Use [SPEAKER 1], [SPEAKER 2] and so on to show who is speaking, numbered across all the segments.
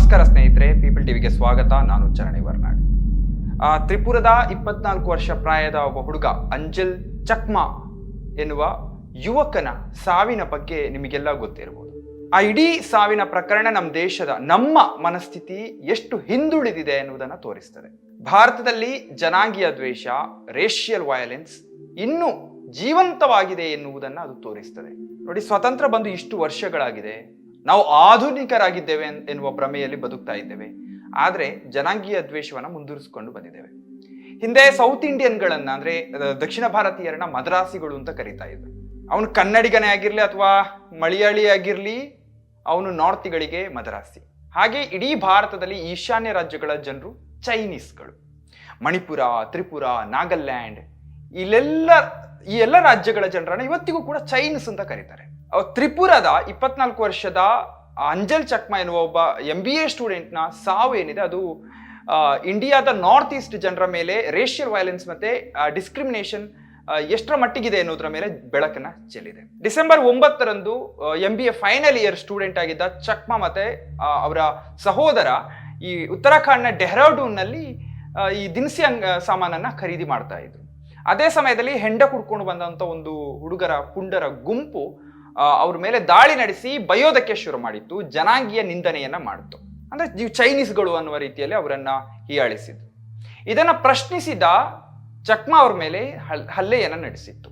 [SPEAKER 1] ನಮಸ್ಕಾರ ಸ್ನೇಹಿತರೆ, ಪೀಪಲ್ ಟಿವಿಗೆ ಸ್ವಾಗತ. ನಾನು ಚರಣಿ ವರ್ನಾಡ್. ತ್ರಿಪುರದ 24 ವರ್ಷ ಪ್ರಾಯದ ಒಬ್ಬ ಹುಡುಗ ಅಂಜಲ್ ಚಕ್ಮಾ ಎನ್ನುವ ಯುವಕನ ಸಾವಿನ ಬಗ್ಗೆ ನಿಮಗೆಲ್ಲ ಗೊತ್ತಿರಬಹುದು. ಆ ಇಡೀ ಸಾವಿನ ಪ್ರಕರಣ ನಮ್ಮ ಮನಸ್ಥಿತಿ ಎಷ್ಟು ಹಿಂದುಳಿದಿದೆ ಎನ್ನುವುದನ್ನು ತೋರಿಸ್ತದೆ. ಭಾರತದಲ್ಲಿ ಜನಾಂಗೀಯ ದ್ವೇಷ, ರೇಷಿಯಲ್ ವಯಲೆನ್ಸ್ ಇನ್ನೂ ಜೀವಂತವಾಗಿದೆ ಎನ್ನುವುದನ್ನು ಅದು ತೋರಿಸ್ತದೆ. ನೋಡಿ, ಸ್ವತಂತ್ರ ಬಂದು ಇಷ್ಟು ವರ್ಷಗಳಾಗಿದೆ, ನಾವು ಆಧುನಿಕರಾಗಿದ್ದೇವೆ ಎನ್ನುವ ಭ್ರಮೆಯಲ್ಲಿ ಬದುಕ್ತಾ ಇದ್ದೇವೆ. ಆದರೆ ಜನಾಂಗೀಯ ದ್ವೇಷವನ್ನು ಮುಂದುವರಿಸಿಕೊಂಡು ಬಂದಿದ್ದೇವೆ. ಹಿಂದೆ ಸೌತ್ ಇಂಡಿಯನ್ಗಳನ್ನ, ಅಂದ್ರೆ ದಕ್ಷಿಣ ಭಾರತೀಯರನ್ನ ಮದ್ರಾಸಿಗಳು ಅಂತ ಕರೀತಾ ಇದ್ರು. ಅವನು ಕನ್ನಡಿಗನೇ ಆಗಿರ್ಲಿ ಅಥವಾ ಮಲಯಾಳಿ ಆಗಿರ್ಲಿ, ಅವನು ನಾರ್ತಿಗಳಿಗೆ ಮದ್ರಾಸಿ. ಹಾಗೆ ಇಡೀ ಭಾರತದಲ್ಲಿ ಈಶಾನ್ಯ ರಾಜ್ಯಗಳ ಜನರು ಚೈನೀಸ್ಗಳು. ಮಣಿಪುರ, ತ್ರಿಪುರ, ನಾಗಾಲ್ಯಾಂಡ್ ಈ ಎಲ್ಲ ರಾಜ್ಯಗಳ ಜನರನ್ನ ಇವತ್ತಿಗೂ ಕೂಡ ಚೈನೀಸ್ ಅಂತ ಕರೀತಾರೆ. ತ್ರಿಪುರದ 24 ವರ್ಷದ ಅಂಜಲ್ ಚಕ್ಮಾ ಎನ್ನುವ ಒಬ್ಬ MBA ಸ್ಟೂಡೆಂಟ್ನ ಸಾವು ಏನಿದೆ, ಅದು ಇಂಡಿಯಾದ ನಾರ್ತ್ ಈಸ್ಟ್ ಜನರ ಮೇಲೆ ರೇಷಿಯಲ್ ವೈಲೆನ್ಸ್ ಮತ್ತೆ ಡಿಸ್ಕ್ರಿಮಿನೇಷನ್ ಎಷ್ಟರ ಮಟ್ಟಿಗಿದೆ ಎನ್ನುವುದರ ಮೇಲೆ ಬೆಳಕನ್ನ ಚೆಲ್ಲಿದೆ. ಡಿಸೆಂಬರ್ 9ರಂದು MBA ಫೈನಲ್ ಇಯರ್ ಸ್ಟೂಡೆಂಟ್ ಆಗಿದ್ದ ಚಕ್ಮಾ ಮತ್ತೆ ಅವರ ಸಹೋದರ ಈ ಉತ್ತರಾಖಂಡ್ನ ಡೆಹ್ರಾಡೂನ್ನಲ್ಲಿ ಈ ದಿನಸಿ ಸಾಮಾನನ್ನ ಖರೀದಿ ಮಾಡ್ತಾ ಇದ್ರು. ಅದೇ ಸಮಯದಲ್ಲಿ ಹೆಂಡ ಕುಡ್ಕೊಂಡು ಬಂದಂತ ಒಂದು ಹುಡುಗರ ಪುಂಡರ ಗುಂಪು ಅವ್ರ ಮೇಲೆ ದಾಳಿ ನಡೆಸಿ ಬೈಯೋದಕ್ಕೆ ಶುರು ಮಾಡಿತ್ತು, ಜನಾಂಗೀಯ ನಿಂದನೆಯನ್ನ ಮಾಡಿತು. ಅಂದ್ರೆ ನೀವು ಚೈನೀಸ್ಗಳು ಅನ್ನುವ ರೀತಿಯಲ್ಲಿ ಅವರನ್ನ ಹೀಯಾಳಿಸಿದ್ರು. ಇದನ್ನ ಪ್ರಶ್ನಿಸಿದ ಚಕ್ಮಾ ಅವ್ರ ಮೇಲೆ ಹಲ್ಲೆಯನ್ನ ನಡೆಸಿತ್ತು.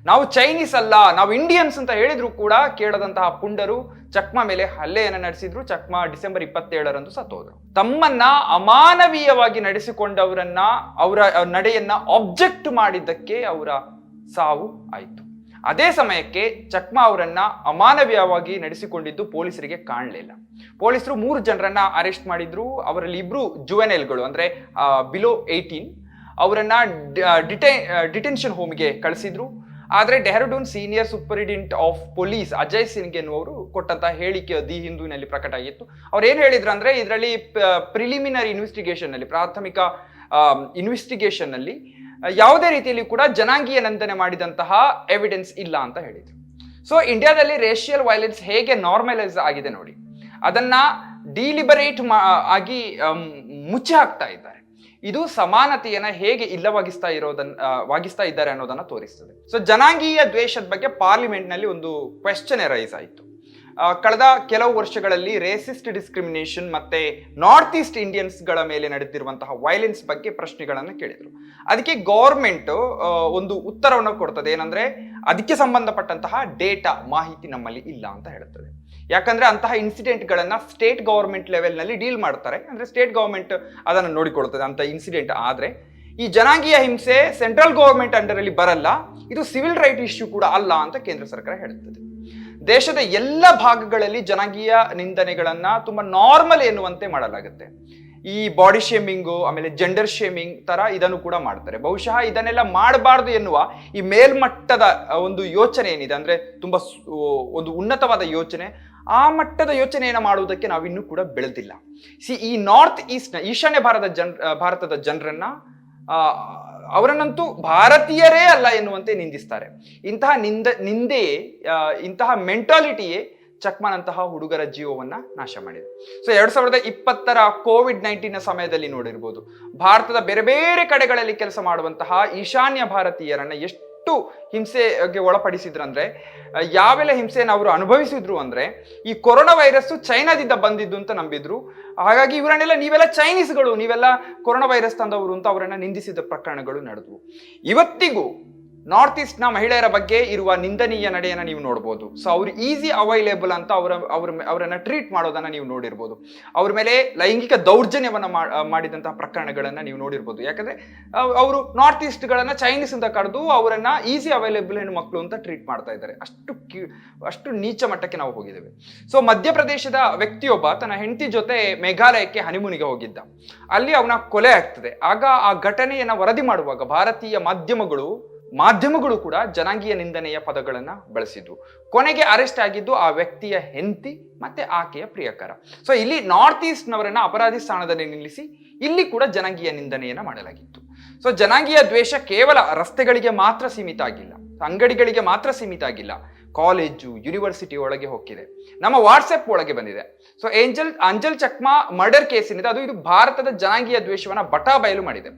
[SPEAKER 1] ನಾವು ಚೈನೀಸ್ ಅಲ್ಲ, ನಾವು ಇಂಡಿಯನ್ಸ್ ಅಂತ ಹೇಳಿದ್ರು ಕೂಡ ಕೇಳದಂತಹ ಪುಂಡರು ಚಕ್ಮಾ ಮೇಲೆ ಹಲ್ಲೆಯನ್ನ ನಡೆಸಿದ್ರು. ಚಕ್ಮಾ ಡಿಸೆಂಬರ್ 27ರಂದು ಸತ್ತೋದ್ರು. ತಮ್ಮನ್ನ ಅಮಾನವೀಯವಾಗಿ ನಡೆಸಿಕೊಂಡವರನ್ನ, ಅವರ ನಡೆಯನ್ನ ಆಬ್ಜೆಕ್ಟ್ ಮಾಡಿದ್ದಕ್ಕೆ ಅವರ ಸಾವು ಆಯಿತು. ಅದೇ ಸಮಯಕ್ಕೆ ಚಕ್ಮಾ ಅವರನ್ನ ಅಮಾನವೀಯವಾಗಿ ನಡೆಸಿಕೊಂಡಿದ್ದು ಪೊಲೀಸರಿಗೆ ಕಾಣಲಿಲ್ಲ. ಪೊಲೀಸರು 3 ಜನರನ್ನ ಅರೆಸ್ಟ್ ಮಾಡಿದ್ರು. ಅವರಲ್ಲಿ 2 ಜುವೆನೈಲ್ಗಳು, ಅಂದ್ರೆ ಬಿಲೋ 18, ಅವರನ್ನ ಡಿಟೆನ್ಷನ್ ಹೋಮ್ಗೆ ಕಳಿಸಿದ್ರು. ಆದ್ರೆ Dehradun senior superintendent of police Ajay Singh ಎನ್ನುವರು ಕೊಟ್ಟಂತಹ ಹೇಳಿಕೆ ದಿ ಹಿಂದೂನಲ್ಲಿ ಪ್ರಕಟ ಆಗಿತ್ತು. ಅವ್ರು ಏನ್ ಹೇಳಿದ್ರು ಅಂದ್ರೆ, ಇದರಲ್ಲಿ ಪ್ರಿಲಿಮಿನರಿ ಇನ್ವೆಸ್ಟಿಗೇಷನ್ ನಲ್ಲಿ, ಪ್ರಾಥಮಿಕ ಇನ್ವೆಸ್ಟಿಗೇಷನ್ ನಲ್ಲಿ ಯಾವುದೇ ರೀತಿಯಲ್ಲಿ ಕೂಡ ಜನಾಂಗೀಯ ನಿಂದನೆ ಮಾಡಿದಂತಹ ಎವಿಡೆನ್ಸ್ ಇಲ್ಲ ಅಂತ ಹೇಳಿದ್ರು. ಸೊ ಇಂಡಿಯಾದಲ್ಲಿ ರೇಷಿಯಲ್ ವೈಲೆನ್ಸ್ ಹೇಗೆ ನಾರ್ಮಲೈಸ್ ಆಗಿದೆ ನೋಡಿ, ಅದನ್ನ ಡಿಲಿಬರೇಟ್ ಆಗಿ ಮುಚ್ಚಿ ಹಾಕ್ತಾ ಇದ್ದಾರೆ. ಇದು ಸಮಾನತೆಯನ್ನ ಹೇಗೆ ವಾಗಿಸ್ತಾ ಇದ್ದಾರೆ ಅನ್ನೋದನ್ನ ತೋರಿಸ್ತದೆ. ಸೊ ಜನಾಂಗೀಯ ದ್ವೇಷದ ಬಗ್ಗೆ ಪಾರ್ಲಿಮೆಂಟ್ ನಲ್ಲಿ ಒಂದು ಕ್ವೆಶ್ಚನ್ ರೈಸ್ ಆಯಿತು. ಕಳೆದ ಕೆಲವು ವರ್ಷಗಳಲ್ಲಿ ರೇಸಿಸ್ಟ್ ಡಿಸ್ಕ್ರಿಮಿನೇಷನ್ ಮತ್ತೆ ನಾರ್ತ್ ಈಸ್ಟ್ ಇಂಡಿಯನ್ಸ್ ಗಳ ಮೇಲೆ ನಡೆದಿರುವಂತಹ ವೈಲೆನ್ಸ್ ಬಗ್ಗೆ ಪ್ರಶ್ನೆಗಳನ್ನು ಕೇಳಿದ್ರು. ಅದಕ್ಕೆ ಗೌರ್ಮೆಂಟ್ ಒಂದು ಉತ್ತರವನ್ನು ಕೊಡ್ತದೆ. ಏನಂದ್ರೆ, ಅದಕ್ಕೆ ಸಂಬಂಧಪಟ್ಟಂತಹ ಡೇಟಾ ಮಾಹಿತಿ ನಮ್ಮಲ್ಲಿ ಇಲ್ಲ ಅಂತ ಹೇಳ್ತದೆ. ಯಾಕಂದ್ರೆ ಅಂತಹ ಇನ್ಸಿಡೆಂಟ್ ಗಳನ್ನ ಸ್ಟೇಟ್ ಗವರ್ಮೆಂಟ್ ಲೆವೆಲ್ ನಲ್ಲಿ ಡೀಲ್ ಮಾಡ್ತಾರೆ. ಅಂದ್ರೆ ಸ್ಟೇಟ್ ಗವರ್ಮೆಂಟ್ ಅದನ್ನು ನೋಡಿಕೊಳ್ತದೆ ಅಂತ ಇನ್ಸಿಡೆಂಟ್. ಆದ್ರೆ ಈ ಜನಾಂಗೀಯ ಹಿಂಸೆ ಸೆಂಟ್ರಲ್ ಗವರ್ಮೆಂಟ್ ಅಂಡರ್ ಅಲ್ಲಿ ಬರಲ್ಲ, ಇದು ಸಿವಿಲ್ ರೈಟ್ ಇಶ್ಯೂ ಕೂಡ ಅಲ್ಲ ಅಂತ ಕೇಂದ್ರ ಸರ್ಕಾರ ಹೇಳುತ್ತದೆ. ದೇಶದ ಎಲ್ಲ ಭಾಗಗಳಲ್ಲಿ ಜನಾಂಗೀಯ ನಿಂದನೆಗಳನ್ನ ತುಂಬಾ ನಾರ್ಮಲ್ ಎನ್ನುವಂತೆ ಮಾಡಲಾಗುತ್ತೆ. ಈ ಬಾಡಿ ಶೇಮಿಂಗು, ಆಮೇಲೆ ಜೆಂಡರ್ ಶೇಮಿಂಗ್ ತರ ಇದನ್ನು ಕೂಡ ಮಾಡ್ತಾರೆ. ಬಹುಶಃ ಇದನ್ನೆಲ್ಲ ಮಾಡಬಾರ್ದು ಎನ್ನುವ ಈ ಮೇಲ್ಮಟ್ಟದ ಒಂದು ಯೋಚನೆ ಏನಿದೆ, ಅಂದ್ರೆ ತುಂಬಾ ಒಂದು ಉನ್ನತವಾದ ಯೋಚನೆ, ಆ ಮಟ್ಟದ ಯೋಚನೆಯನ್ನು ಮಾಡುವುದಕ್ಕೆ ನಾವಿನ್ನೂ ಕೂಡ ಬೆಳೆದಿಲ್ಲ. ಈ ನಾರ್ತ್ ಈಸ್ಟ್ ಈಶಾನ್ಯ ಭಾರತದ ಜನರನ್ನ ಅವರನ್ನಂತೂ ಭಾರತೀಯರೇ ಅಲ್ಲ ಎನ್ನುವಂತೆ ನಿಂದಿಸ್ತಾರೆ. ಇಂತಹ ನಿಂದೆಯೇ, ಇಂತಹ ಮೆಂಟಾಲಿಟಿಯೇ ಚಕ್ಮಾನಂತಹ ಹುಡುಗರ ಜೀವವನ್ನ ನಾಶ ಮಾಡಿದೆ. ಸೊ 2020ರ COVID-19 ಸಮಯದಲ್ಲಿ ನೋಡಿರ್ಬೋದು, ಭಾರತದ ಬೇರೆ ಬೇರೆ ಕಡೆಗಳಲ್ಲಿ ಕೆಲಸ ಮಾಡುವಂತಹ ಈಶಾನ್ಯ ಭಾರತೀಯರನ್ನ ಎಷ್ಟು ಹಿಂಸೆಗೆ ಒಳಪಡಿಸಿದ್ರಂದ್ರೆ, ಯಾವೆಲ್ಲ ಹಿಂಸೆಯನ್ನು ಅವರು ಅನುಭವಿಸಿದ್ರು ಅಂದ್ರೆ, ಈ ಕೊರೋನಾ ವೈರಸ್ ಚೈನಾದಿಂದ ಬಂದಿದ್ದು ಅಂತ ನಂಬಿದ್ರು. ಹಾಗಾಗಿ ಇವರನ್ನೆಲ್ಲ ನೀವೆಲ್ಲ ಚೈನೀಸ್ಗಳು, ನೀವೆಲ್ಲ ಕೊರೋನಾ ವೈರಸ್ ತಂದವರು ಅಂತ ಅವರನ್ನ ನಿಂದಿಸಿದ ಪ್ರಕರಣಗಳು ನಡೆದವು. ಇವತ್ತಿಗೂ ನಾರ್ತ್ ಈಸ್ಟ್ ನ ಮಹಿಳೆಯರ ಬಗ್ಗೆ ಇರುವ ನಿಂದನೀಯ ನಡೆಯನ್ನ ನೀವು ನೋಡ್ಬೋದು. ಸೊ ಅವ್ರು ಈಸಿ ಅವೈಲೇಬಲ್ ಅಂತ ಅವರನ್ನ ಟ್ರೀಟ್ ಮಾಡೋದನ್ನ ನೀವು ನೋಡಿರ್ಬೋದು. ಅವ್ರ ಮೇಲೆ ಲೈಂಗಿಕ ದೌರ್ಜನ್ಯವನ್ನ ಮಾಡಿದಂತಹ ಪ್ರಕರಣಗಳನ್ನ ನೀವು ನೋಡಿರ್ಬೋದು. ಯಾಕಂದ್ರೆ ಅವರು ನಾರ್ತ್ ಈಸ್ಟ್ ಗಳನ್ನ ಚೈನೀಸ್ ಅಂತ ಕರೆದು ಅವರನ್ನ ಈಸಿ ಅವೈಲೇಬಲ್ ಹೆಣ್ಣು ಮಕ್ಕಳು ಅಂತ ಟ್ರೀಟ್ ಮಾಡ್ತಾ ಇದ್ದಾರೆ. ಅಷ್ಟು ನೀಚ ಮಟ್ಟಕ್ಕೆ ನಾವು ಹೋಗಿದ್ದೇವೆ. ಸೊ ಮಧ್ಯಪ್ರದೇಶದ ವ್ಯಕ್ತಿಯೊಬ್ಬ ತನ್ನ ಹೆಂಡತಿ ಜೊತೆ ಮೇಘಾಲಯಕ್ಕೆ ಹನಿಮೂನಿಗೆ ಹೋಗಿದ್ದ. ಅಲ್ಲಿ ಅವನ ಕೊಲೆ ಆಗ್ತದೆ. ಆಗ ಆ ಘಟನೆಯನ್ನ ವರದಿ ಮಾಡುವಾಗ ಭಾರತೀಯ ಮಾಧ್ಯಮಗಳು ಕೂಡ ಜನಾಂಗೀಯ ನಿಂದನೆಯ ಪದಗಳನ್ನ ಬಳಸಿದ್ವು. ಕೊನೆಗೆ ಅರೆಸ್ಟ್ ಆಗಿದ್ದು ಆ ವ್ಯಕ್ತಿಯ ಹೆಂಡತಿ ಮತ್ತೆ ಆಕೆಯ ಪ್ರಿಯಕರ. ಸೊ ಇಲ್ಲಿ ನಾರ್ತ್ ಈಸ್ಟ್ ನವರನ್ನ ಅಪರಾಧಿ ಸ್ಥಾನದಲ್ಲಿ ನಿಲ್ಲಿಸಿ ಇಲ್ಲಿ ಕೂಡ ಜನಾಂಗೀಯ ನಿಂದನೆಯನ್ನ ಮಾಡಲಾಗಿತ್ತು. ಸೊ ಜನಾಂಗೀಯ ದ್ವೇಷ ಕೇವಲ ರಸ್ತೆಗಳಿಗೆ ಮಾತ್ರ ಸೀಮಿತ ಆಗಿಲ್ಲ, ಅಂಗಡಿಗಳಿಗೆ ಮಾತ್ರ ಸೀಮಿತ ಆಗಿಲ್ಲ, ಕಾಲೇಜು, ಯೂನಿವರ್ಸಿಟಿ ಒಳಗೆ ಹೋಗಿದೆ, ನಮ್ಮ ವಾಟ್ಸಪ್ ಒಳಗೆ ಬಂದಿದೆ. ಸೊ ಅಂಜಲ್ ಚಕ್ಮಾ ಮರ್ಡರ್ ಕೇಸಿನಿಂದ ಇದು ಭಾರತದ ಜನಾಂಗೀಯ ದ್ವೇಷವನ್ನ ಬಯಲು ಮಾಡಿದೆ.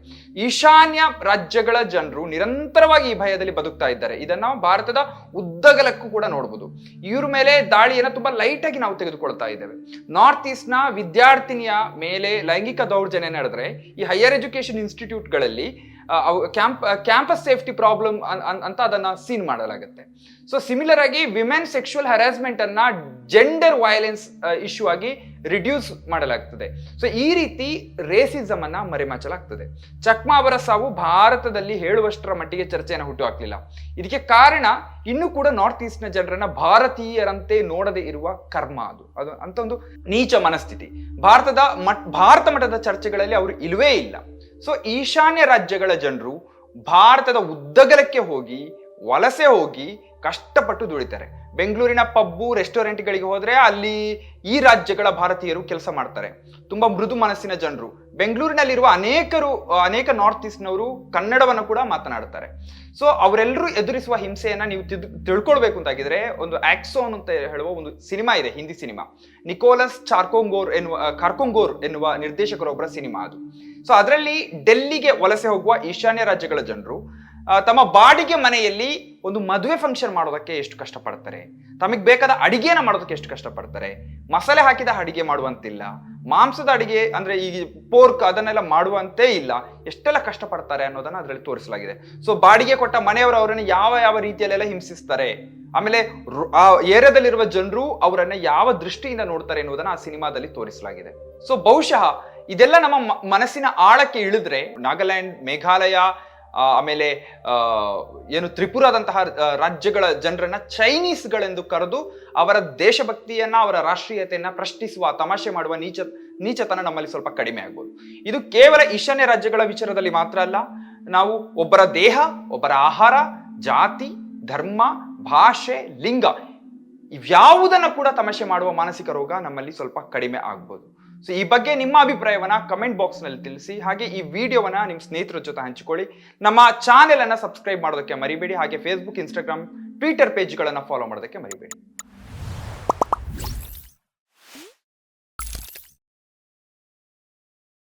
[SPEAKER 1] ಈಶಾನ್ಯ ರಾಜ್ಯಗಳ ಜನರು ನಿರಂತರವಾಗಿ ಈ ಭಯದಲ್ಲಿ ಬದುಕ್ತಾ ಇದ್ದಾರೆ. ಇದನ್ನ ಭಾರತದ ಉದ್ದಗಲಕ್ಕೂ ಕೂಡ ನೋಡಬಹುದು. ಇವ್ರ ಮೇಲೆ ದಾಳಿಯನ್ನ ತುಂಬಾ ಲೈಟ್ ಆಗಿ ನಾವು ತೆಗೆದುಕೊಳ್ತಾ ಇದ್ದೇವೆ. ನಾರ್ತ್ ಈಸ್ಟ್ ನ ವಿದ್ಯಾರ್ಥಿನಿಯ ಮೇಲೆ ಲೈಂಗಿಕ ದೌರ್ಜನ್ಯ ನಡೆದ್ರೆ ಈ ಹೈಯರ್ ಎಜುಕೇಶನ್ ಇನ್ಸ್ಟಿಟ್ಯೂಟ್ಗಳಲ್ಲಿ ಕ್ಯಾಂಪಸ್ ಸೇಫ್ಟಿ ಪ್ರಾಬ್ಲಮ್ ಅಂತ ಅದನ್ನ ಸೀನ್ ಮಾಡಲಾಗುತ್ತೆ. ಸೊ ಸಿಮಿಲರ್ ಆಗಿ ವಿಮೆನ್ ಸೆಕ್ಷುವಲ್ ಹರಾಸ್ಮೆಂಟ್ ಅನ್ನ ಜೆಂಡರ್ ವೈಲೆನ್ಸ್ ಇಶ್ಯೂ ಆಗಿ ರಿಡ್ಯೂಸ್ ಮಾಡಲಾಗ್ತದೆ. ಸೊ ಈ ರೀತಿ ರೇಸಿಸಮ್ ಅನ್ನ ಮರೆಮಾಚಲಾಗ್ತದೆ. ಚಕ್ಮಾ ಅವರ ಸಾವು ಭಾರತದಲ್ಲಿ ಹೇಳುವಷ್ಟರ ಮಟ್ಟಿಗೆ ಚರ್ಚೆಯನ್ನು ಹುಟ್ಟು ಹಾಕ್ಲಿಲ್ಲ. ಇದಕ್ಕೆ ಕಾರಣ ಇನ್ನೂ ಕೂಡ ನಾರ್ತ್ ಈಸ್ಟ್ ನ ಜನರನ್ನ ಭಾರತೀಯರಂತೆ ನೋಡದೆ ಇರುವ ಕರ್ಮ. ಅದು ಅಂತ ಒಂದು ನೀಚ ಮನಸ್ಥಿತಿ ಭಾರತ ಮಟ್ಟದ ಚರ್ಚೆಗಳಲ್ಲಿ ಅವರು ಇಲ್ವೇ ಇಲ್ಲ. ಸೊ ಈಶಾನ್ಯ ರಾಜ್ಯಗಳ ಜನರು ಭಾರತದ ಉದ್ದಗಲಕ್ಕೆ ಹೋಗಿ ವಲಸೆ ಹೋಗಿ ಕಷ್ಟಪಟ್ಟು ದುಡಿತಾರೆ. ಬೆಂಗಳೂರಿನ ಪಬ್ಬು ರೆಸ್ಟೋರೆಂಟ್ಗಳಿಗೆ ಹೋದ್ರೆ ಅಲ್ಲಿ ಈ ರಾಜ್ಯಗಳ ಭಾರತೀಯರು ಕೆಲಸ ಮಾಡ್ತಾರೆ. ತುಂಬಾ ಮೃದು ಮನಸ್ಸಿನ ಜನರು. ಬೆಂಗಳೂರಿನಲ್ಲಿರುವ ಅನೇಕ ನಾರ್ತ್ ಈಸ್ಟ್ನವರು ಕನ್ನಡವನ್ನು ಕೂಡ ಮಾತನಾಡ್ತಾರೆ. ಸೊ ಅವರೆಲ್ಲರೂ ಎದುರಿಸುವ ಹಿಂಸೆಯನ್ನ ನೀವು ತಿಳ್ಕೊಳ್ಬೇಕು ಅಂತಾಗಿದ್ರೆ ಒಂದು ಆಕ್ಸೋನ್ ಅಂತ ಹೇಳುವ ಒಂದು ಸಿನಿಮಾ ಇದೆ, ಹಿಂದಿ ಸಿನಿಮಾ. ನಿಕೋಲಸ್ ಕಾರ್ಕೊಂಗೋರ್ ಎನ್ನುವ ನಿರ್ದೇಶಕರೊಬ್ಬರ ಸಿನಿಮಾ ಅದು. ಸೊ ಅದರಲ್ಲಿ ಡೆಲ್ಲಿಗೆ ವಲಸೆ ಹೋಗುವ ಈಶಾನ್ಯ ರಾಜ್ಯಗಳ ಜನರು ತಮ್ಮ ಬಾಡಿಗೆ ಮನೆಯಲ್ಲಿ ಒಂದು ಮದುವೆ ಫಂಕ್ಷನ್ ಮಾಡೋದಕ್ಕೆ ಎಷ್ಟು ಕಷ್ಟಪಡ್ತಾರೆ, ತಮಗೆ ಬೇಕಾದ ಅಡಿಗೆನ ಮಾಡೋದಕ್ಕೆ ಎಷ್ಟು ಕಷ್ಟಪಡ್ತಾರೆ. ಮಸಾಲೆ ಹಾಕಿದ ಅಡಿಗೆ ಮಾಡುವಂತಿಲ್ಲ, ಮಾಂಸದ ಅಡಿಗೆ ಅಂದ್ರೆ ಈ ಪೋರ್ಕ್ ಅದನ್ನೆಲ್ಲ ಮಾಡುವಂತೆ ಇಲ್ಲ, ಎಷ್ಟೆಲ್ಲ ಕಷ್ಟಪಡ್ತಾರೆ ಅನ್ನೋದನ್ನ ಅದರಲ್ಲಿ ತೋರಿಸಲಾಗಿದೆ. ಸೊ ಬಾಡಿಗೆ ಕೊಟ್ಟ ಮನೆಯವರು ಅವರನ್ನು ಯಾವ ರೀತಿಯಲ್ಲೆಲ್ಲ ಹಿಂಸಿಸ್ತಾರೆ, ಆಮೇಲೆ ಆ ಏರಿಯಾದಲ್ಲಿರುವ ಜನರು ಅವರನ್ನ ಯಾವ ದೃಷ್ಟಿಯಿಂದ ನೋಡ್ತಾರೆ ಎನ್ನುವುದನ್ನ ಆ ಸಿನಿಮಾದಲ್ಲಿ ತೋರಿಸಲಾಗಿದೆ. ಸೊ ಬಹುಶಃ ಇದೆಲ್ಲ ನಮ್ಮ ಮನಸ್ಸಿನ ಆಳಕ್ಕೆ ಇಳಿದ್ರೆ ನಾಗಾಲ್ಯಾಂಡ್, ಮೇಘಾಲಯ, ಆಮೇಲೆ ತ್ರಿಪುರಾದಂತಹ ರಾಜ್ಯಗಳ ಜನರನ್ನ ಚೈನೀಸ್ಗಳೆಂದು ಕರೆದು ಅವರ ದೇಶಭಕ್ತಿಯನ್ನ, ಅವರ ರಾಷ್ಟ್ರೀಯತೆಯನ್ನ ಪ್ರಶ್ನಿಸುವ, ತಮಾಷೆ ಮಾಡುವ ನೀಚತನ ನಮ್ಮಲ್ಲಿ ಸ್ವಲ್ಪ ಕಡಿಮೆ ಆಗ್ಬೋದು. ಇದು ಕೇವಲ ಈಶಾನ್ಯ ರಾಜ್ಯಗಳ ವಿಚಾರದಲ್ಲಿ ಮಾತ್ರ ಅಲ್ಲ. ನಾವು ಒಬ್ಬರ ದೇಹ, ಒಬ್ಬರ ಆಹಾರ, ಜಾತಿ, ಧರ್ಮ, ಭಾಷೆ, ಲಿಂಗ ಇವ್ಯಾವುದನ್ನ ಕೂಡ ತಮಾಷೆ ಮಾಡುವ ಮಾನಸಿಕ ರೋಗ ನಮ್ಮಲ್ಲಿ ಸ್ವಲ್ಪ ಕಡಿಮೆ ಆಗ್ಬೋದು. ಸೊ ಈ ಬಗ್ಗೆ ನಿಮ್ಮ ಅಭಿಪ್ರಾಯವನ್ನ ಕಮೆಂಟ್ ಬಾಕ್ಸ್ ನಲ್ಲಿ ತಿಳಿಸಿ. ಹಾಗೆ ಈ ವಿಡಿಯೋವನ್ನ ನಿಮ್ಮ ಸ್ನೇಹಿತರ ಜೊತೆ ಹಂಚಿಕೊಳ್ಳಿ. ನಮ್ಮ ಚಾನೆಲ್ ಅನ್ನ ಸಬ್ಸ್ಕ್ರೈಬ್ ಮಾಡೋದಕ್ಕೆ ಮರಿಬೇಡಿ. ಹಾಗೆ ಫೇಸ್ಬುಕ್, ಇನ್ಸ್ಟಾಗ್ರಾಮ್, ಟ್ವಿಟರ್ ಪೇಜ್ಗಳನ್ನ ಫಾಲೋ ಮಾಡೋದಕ್ಕೆ ಮರಿಬೇಡಿ.